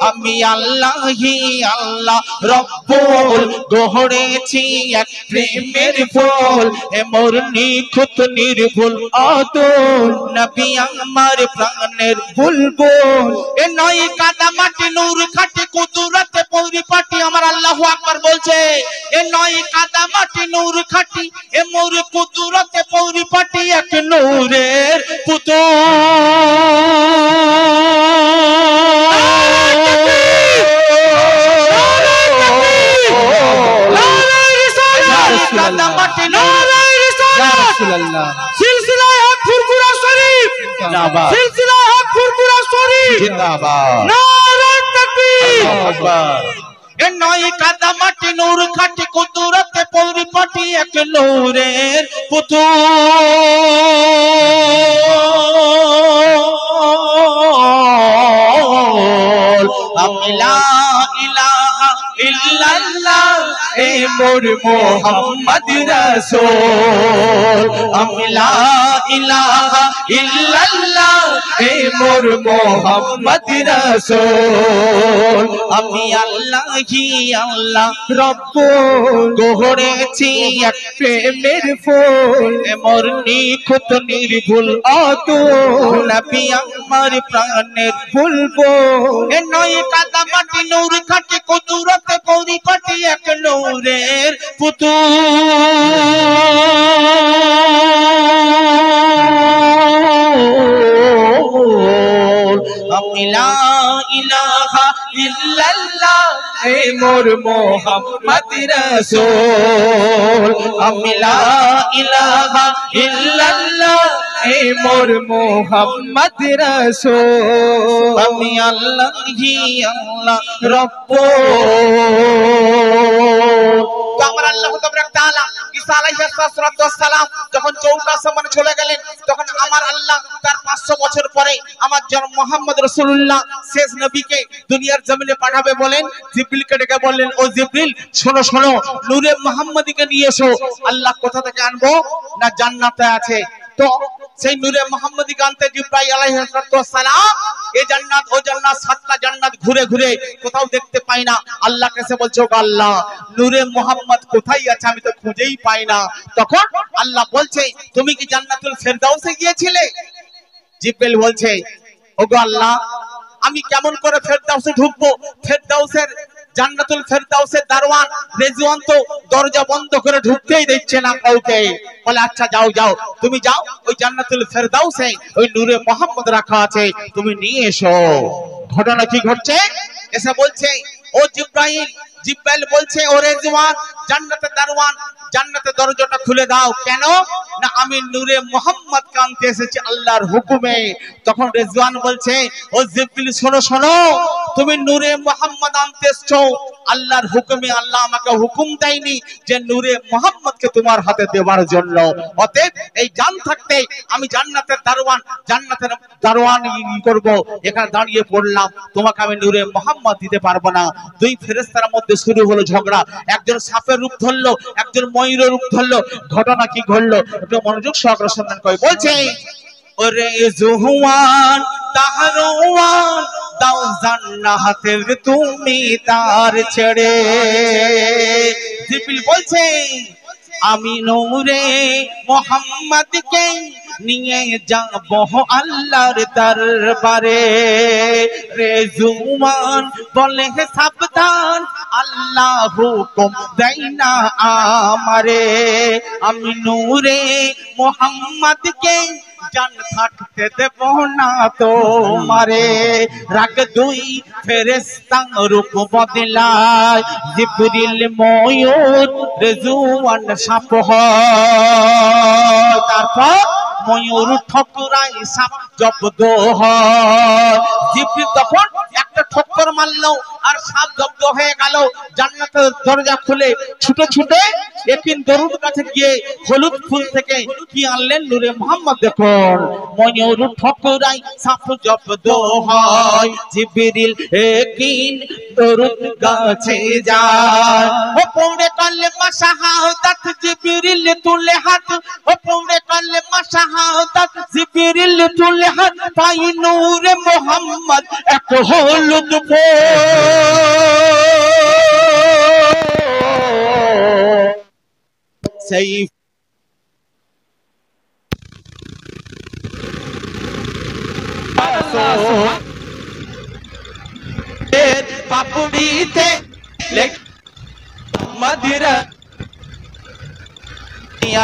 আমি আল্লাহি আল্লাহ রব্বুল গড়েছি এক প্রেমের ফুল এ মোর নিখুঁত নির্ভুল অতুল নবী আমার প্রাণের বুলবুল এ নয় কাদা মাটি নূর খাটি কুদরতে পরিপাটি আমার আল্লাহু আকবার বলছে এ নয় কাদা মাটি নূর খাটি এ মোর কুদরতে পরিপাটি এক নূরের পুতুল কাদা মাটি নূর ইয়া রাসূলুল্লাহ সিলসিলা হক ফুরফুরা শরীফ জিন্দাবাদ সিলসিলা হক ফুরফুরা শরীফ জিন্দাবাদ নারে তাকবীর আল্লাহু আকবার এ নয় কাদা মাটি নূর খাটি কুদরতে পরিপাটি এক নূরের পুতুল আমি লা ইলাহা ইল্লাল্লাহ এ মোর মুহাম্মদ রাসূল আমি লা ইলাহা ইল্লাল্লাহ এ মোর মুহাম্মদ রাসূল আমি আল্লাহি আল্লাহ রব্বুল গড়েছি এক প্রেমের ফুল এ মোর নিখুঁত নির্ভুল অতুল নবী আমার প্রাণের বুলবুল এ নয় কাদা মাটি নূর খাটি কুদরতে পরিপাটি এক নূরের পুতুল আমি লা ইলাহা ইল্লাল্লাহ এ মোর মুহাম্মদ রাসূল আমি লা ইলাহা ইল্লাল্লাহ এ মোর মুহাম্মদ রাসূল আমি আল্লাহি আল্লাহ রব্বুল তো আমার আল্লাহ তাবারাক তাআলা ঈসা আলাইহিস সালাম যখন চৌকা আসমানে চলে গেলেন তখন আমার আল্লাহ তার 500 বছর পরে আমার জন্ম মুহাম্মদ রাসূলুল্লাহ শেষ নবীকে দুনিয়ার জমিনে পাঠাবে বলেন জিবরিলকে ডেকে বললেন ও জিবরিল শোনো শোনো নূরে মুহাম্মদীকে নিয়ে এসো আল্লাহ কোথা থেকে আনবো না জান্নাতে আছে তো সেই নূরে মুহাম্মদীকে আনতে জিবরাইল আলাইহিস সালাম এই জান্নাত ও জান্নাত সাতটা জান্নাত ঘুরে ঘুরে কোথাও দেখতে পাই না আল্লাহ কাছে বলছো আল্লাহ নূরে মুহাম্মদ কোথায় আছে আমি তো খুঁজেই পাই না তখন আল্লাহ বলছে তুমি কি জান্নাতুল ফেরদাউসে গিয়েছিলে জিবরাইল বলছে ওগো আল্লাহ আমি কেমন করে ফেরদাউসে ঢুকবো ফেরদাউসের জান্নাতুল ফেরদাউসের দারওয়ান রেজওয়ান তো দরজা বন্ধ করে ঢুকতেই দিচ্ছে না কাউকে বলে আচ্ছা যাও যাও তুমি যাও ওই জান্নাতুল ফেরদাউসে ওই নূরে মুহাম্মদ রাখা আছে তুমি নিয়ে এসো ঘটনা কি ঘটছে এসে বলছে ও জিবরাইল বলছে ও রেজওয়ান জান্নাতের দারওয়ান জান্নাতের দরজাটা খুলে দাও কেন না আমি নূরে মুহাম্মদ কে আনতে এসেছি আল্লাহর হুকুমে তখন রেজওয়ান বলছে ও জিবরিল শোনো শোনো তুমি নূরে মুহাম্মদ আনতে এসেছো আল্লাহর হুকুমে আল্লাহ আমাকে হুকুম দেয়নি যে নূরে মুহাম্মদকে তোমার হাতে দেওয়ার জন্য অতএব এই জান থাকতে আমি জান্নাতের দারওয়ান করব এখানে দাঁড়িয়ে পড়লাম তোমাকে আমি নূরে মুহাম্মদ দিতে পারবো না দুই ফেরেশতার মধ্যে শুরু হলো ঝগড়া একজন সাপের রূপ ধরলো একজন ময়ূরের রূপ ধরলো ঘটনা কি ঘটলো একটু মনোযোগ সহকারে শুনবেন কই বলছে ওরে জুহওয়ান তাহরওয়ান দাও জান্নাতের তুমি তার ছেড়ে জিবরিল বলছে আমি নূরে মুহাম্মদকে নিয়ে যাব আল্লাহর দরবারে রেজওয়ান বলে সাবধান আল্লাহ হুকুম দেয় না আমারে আমি নূরে মুহাম্মদকে জান থাকতে দেব না তোমারে রাগ দুই ফেরেশতা রূপ বদলায় জিবরিল ময়ূর রেজওয়ান সাপ হয় তারপর ময়ূর ঠকুরাই সাপ জব্দ হয় জিবরিল তখন একটা ঠক্কর মারলো আর সাপ জব্দ হয়ে গেল। জান্নাতের দরজা খুলে ছুটে ছুটে একদিন দরুদ কাছে গিয়ে হলুদ ফুল থেকে কি আনলেন? নূরে মোহাম্মদ। দেখুন ময়ূর ঠকুরাই সাপ জব্দ হয়, জিবরিল একদিন দরুদ গাছে যায়। ও পড়ে কালেমা শাহাদাত জিবরিল তুলে হাত, ও পড়ে কালেমা শাহাদাত জিবরিল তুলে হাত, পাই নূরে মোহাম্মদ এক হলুদ ফুল। সেই পাপড়িতে মদিরা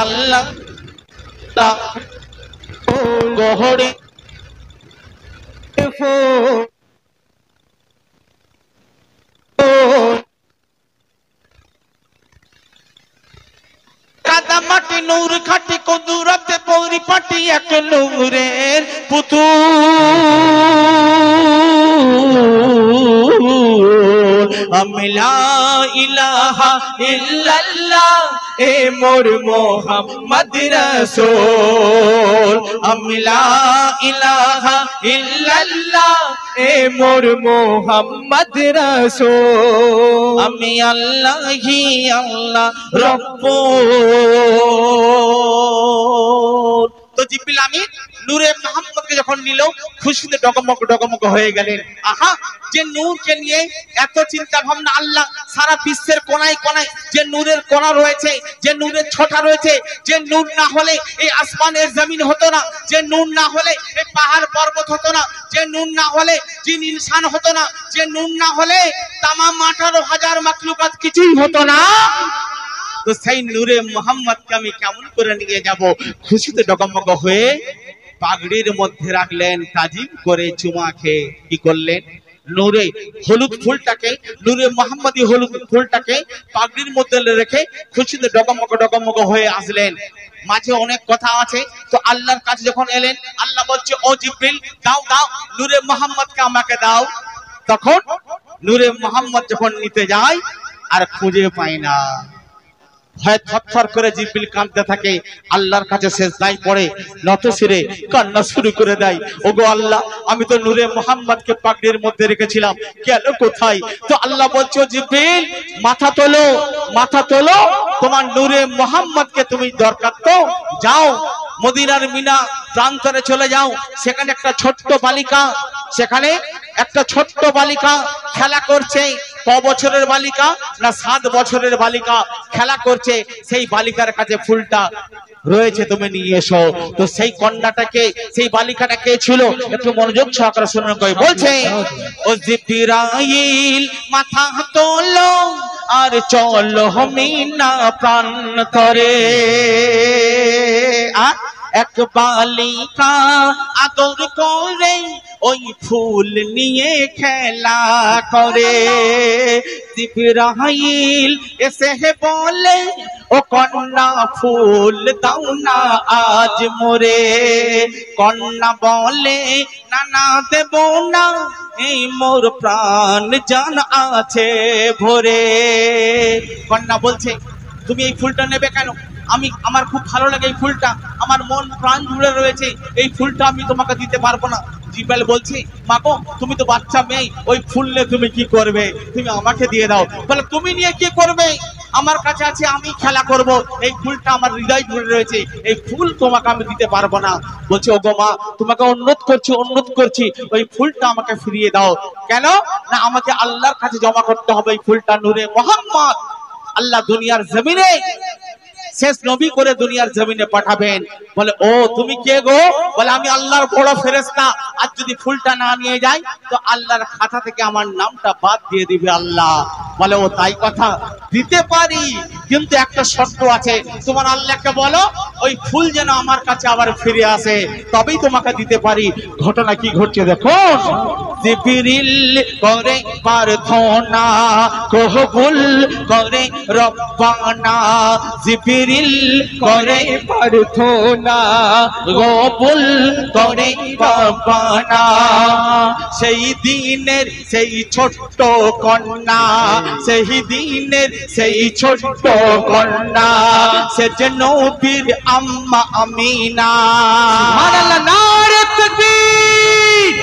আল্লাহ গহরে কাদামাটি নূর খাটি কুদরতে পরিপাটি এক নূরের পুতুল। আমি লা ইলাহা ইল্লাল্লাহ এ মোর মোহাম্মদ রাসূল। আমি লা ইলাহা ইল্লাল্লাহ এ মোর মোহাম্মদ রাসূল। আমি আল্লাহি আল্লাহ রব্বুল। তো জিবরিল আমিন নূরে মোহাম্মদকে যখন নিল খুশিতে ডগমগ ডগমগ হয়ে গেলেন। আহা, যে নূরকে নিয়ে এত চিন্তা ভাবনা আল্লাহ সারা বিশ্বের কোনায় কোনায় যে নূরের কোনা রয়েছে, যে নূরের ছটা রয়েছে, যে নূর না হলে এই আসমানের জমিন হতো না, যে নূর না হলে এই পাহাড় পর্বত হতো না, যে নূর না হলে জিন ইনসান হতো না, যে নূর না হলে তামাম 18,000 মাখলুকাত কিছুই হতো না। তো সেই নূরে মোহাম্মদকে আমি কেমন করে নিয়ে যাব? খুশিতে ডগমগ হয়ে পাগড়ির মধ্যে রাখলেন, তাজিম করে চুমা খেয়ে কি করলেন? নূরে হলুদ ফুলটাকে, নূরে মোহাম্মদী হলুদ ফুলটাকে পাগড়ির মধ্যে রেখে খুশিতে ডগমগ ডগমগ হয়ে আসলেন। মাঝে অনেক কথা আছে। তো আল্লাহর কাছে যখন এলেন, আল্লাহ বলছে ও জিবরিল দাও দাও নূরে মোহাম্মদকে আমাকে দাও। তখন নূরে মোহাম্মদ যখন নিতে যায় আর খুঁজে পায় না, ভয় থরথর করে জিবরিল কাঁদতে থাকে। আল্লাহর কাছে সেজদায় পড়ে নত শিরে কান্না শুরু করে দেয়। ওগো আল্লাহ, আমি তো নূরে মোহাম্মদকে পাগড়ির মধ্যে রেখেছিলাম, গেল কোথায়? তো আল্লাহ বলছো জিবরিল মাথা তোলো, মাথা তোলো, তোমার নূরে মোহাম্মদকে তুমি দরকার তো যাও মদিনার মিনা প্রান্তরে চলে যাও। সেখানে একটা ছোট্ট বালিকা, সেখানে একটা ছোট্ট বালিকা খেলা করছে। ক বছরের বালিকা? না 7 বছরের বালিকা খেলা করছে। সেই বালিকার কাছে ফুলটা রয়েছে, তুমি নিয়ে এসো। তো সেই কন্যাটাকে, সেই বালিকাটা কে ছিল? একটু মনোযোগ সহকারে শুনুন। কই বলছে ও জিবরাইল মাথা তোলো আর চলো মিনা প্রান্তরে। আর এক বালিকা আদর করে ওই ফুল নিয়ে খেলা করে। জিবরাইল এসে বলে ও কন্যা ফুল দাও না আজ মোরে। কন্যা বলে না না দেব না, এই মোর প্রাণ জান আছে ভরে। কন্যা বলছে তুমি এই ফুলটা নেবে কেন? আমি আমার খুব ভালো লাগে এই ফুলটা, আমার মন প্রাণ জুড়ে রয়েছে, এই ফুলটা আমি তোমাকে দিতে পারবো না। জিবরাইল বলছে মাগো তুমি তো বাচ্চা মেয়ে, ওই ফুল নিয়ে তুমি কি করবে? তুমি আমাকে দিয়ে দাও। বলে তুমি নিয়ে কি করবে? আমার কাছে আছে, আমি খেলা করব, এই ফুলটা আমার হৃদয় জুড়ে রয়েছে, এই ফুল তোমাকে আমি দিতে পারবো না। বলছে ওগো মা, তোমাকে অনুরোধ করছি ওই ফুলটা আমাকে ফিরিয়ে দাও। কেন? না আমাকে আল্লাহর কাছে জমা করতে হবে এই ফুলটা। নূরে মোহাম্মদ আল্লাহ দুনিয়ার জমিনে শেষ নবী করে দুনিয়ার জমিনে পাঠাবেন। বলে ও তুমি কে গো? বলে আমি আল্লাহর বড় ফেরেশতা, আর যদি ফুলটা না নিয়ে যাই তো আল্লাহর খাতা থেকে আমার নামটা বাদ দিয়ে দিবে আল্লাহ। বলে ও তাই কথা, দিতে পারি, কিন্তু একটা শর্ত আছে। তোমার আল্লাহকে বলো ওই ফুল যেন আমার কাছে আবার ফিরে আসে, তবেই তোমাকে দিতে পারি। ঘটনা কি ঘটছে দেখো। জিবরিল করে প্রার্থনা কবুল করে রব্বানা জিবরিল করে প্রার্থনা কবুল করে রব্বানা সেই দিনের সেই ছোট্ট কন্যা সেই দিনের সেই ছোট্ট কন্যা সে যে নবীর আম্মা আমিনা সুবহানাল্লাহ নারে তাকবীর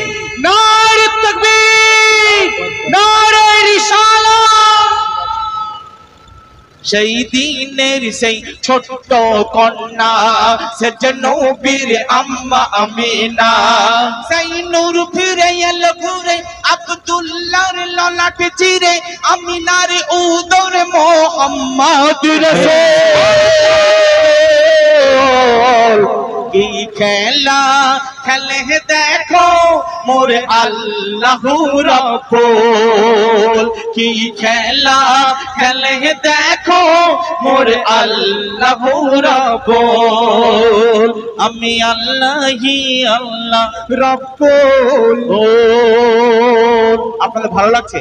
নারে তাকবীর নারে রিসালাত সেই দিনের সেই ছোট্ট কন্যা সে যে নবীর আম্মা আমিনা সেই নূর ফিরে এলো ঘুরে আব্দুল্লাহর ললাট চিরে আমিনার উদর মুহাম্মদ রাসূল কি খেলা খেলে দেখো মোর আল্লাহ রাব্বুল কি খেলা খেলে দেখো মোর আল্লাহ রাব্বুল আমি আল্লাহি আল্লাহ রাব্বুল। আপনাদের ভালো লাগছে?